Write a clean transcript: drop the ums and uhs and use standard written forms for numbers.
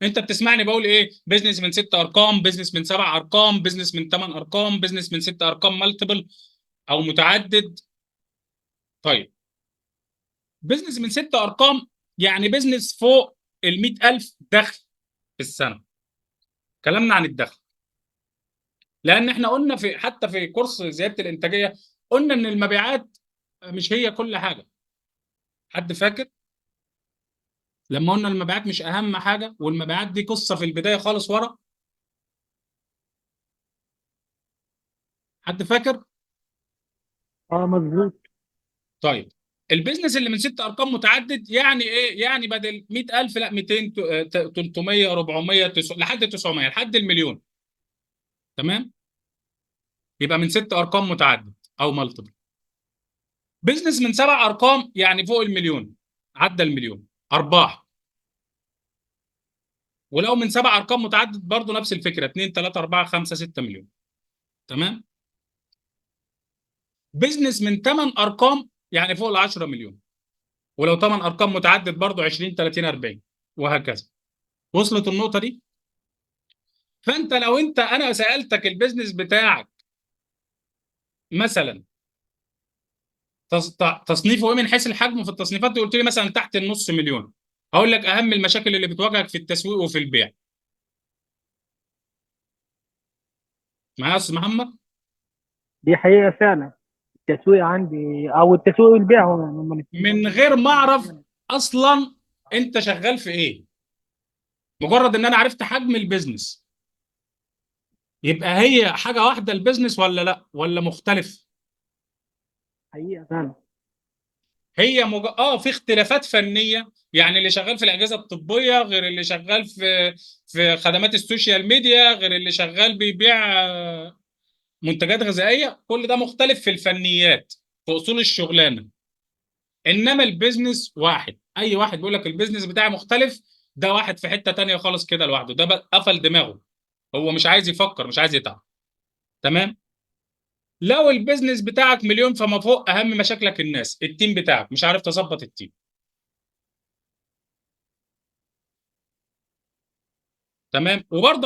انت بتسمعني بقول ايه؟ بزنس من 6 ارقام، بزنس من 7 ارقام، بزنس من 8 ارقام، بزنس من 6 ارقام مالتيبل او متعدد. طيب، بزنس من 6 ارقام يعني بزنس فوق ال 100,000 دخل في السنه. كلامنا عن الدخل، لان احنا قلنا في حتى في كورس زياده الانتاجيه قلنا ان المبيعات مش هي كل حاجه. حد فاكر لما قلنا المبيعات مش اهم حاجه، والمبيعات دي قصه في البدايه خالص ورا؟ حد فاكر؟ اه مظبوط. طيب، البيزنس اللي من 6 ارقام متعدد يعني ايه؟ يعني بدل 100,000 لا 200 300 400 لحد 900 لحد المليون. تمام؟ يبقى من 6 ارقام متعدد او مالتيبل. بيزنس من 7 ارقام يعني فوق المليون، عدى المليون ارباح. ولو من 7 ارقام متعدد برضه نفس الفكره، 2 3 4 5 6 مليون. تمام؟ بيزنس من 8 ارقام يعني فوق ال 10 مليون. ولو 8 ارقام متعدد برضه 20 30 40 وهكذا. وصلت النقطه دي؟ فانت لو انا سالتك البيزنس بتاعك مثلا تصنيفه ايه من حيث الحجم في التصنيفات دي، قلت لي مثلا تحت النص مليون، هقول لك اهم المشاكل اللي بتواجهك في التسويق وفي البيع. معايا يا استاذ محمد؟ دي حقيقة فعلا. التسويق عندي او التسويق والبيع هم الاثنين من برضه غير ما مختلفين اعرف احيانا. اصلا انت شغال في ايه، مجرد ان انا عرفت حجم البيزنس، يبقى هي حاجه واحده البيزنس ولا لا ولا مختلف؟ حقيقة فعلا. هي في اختلافات فنيه، يعني اللي شغال في الاجهزه الطبيه غير اللي شغال في خدمات السوشيال ميديا غير اللي شغال بيبيع منتجات غذائيه. كل ده مختلف في الفنيات، في اصول الشغلانه. انما البيزنس واحد. اي واحد بيقول لك البيزنس بتاعي مختلف، ده واحد في حته تانيه خالص كده لوحده، ده بقى قفل دماغه، هو مش عايز يفكر، مش عايز يتعب. تمام؟ لو البيزنس بتاعك مليون فما فوق، اهم مشاكلك الناس، التيم بتاعك مش عارف تظبط التيم. تمام؟ وبرضه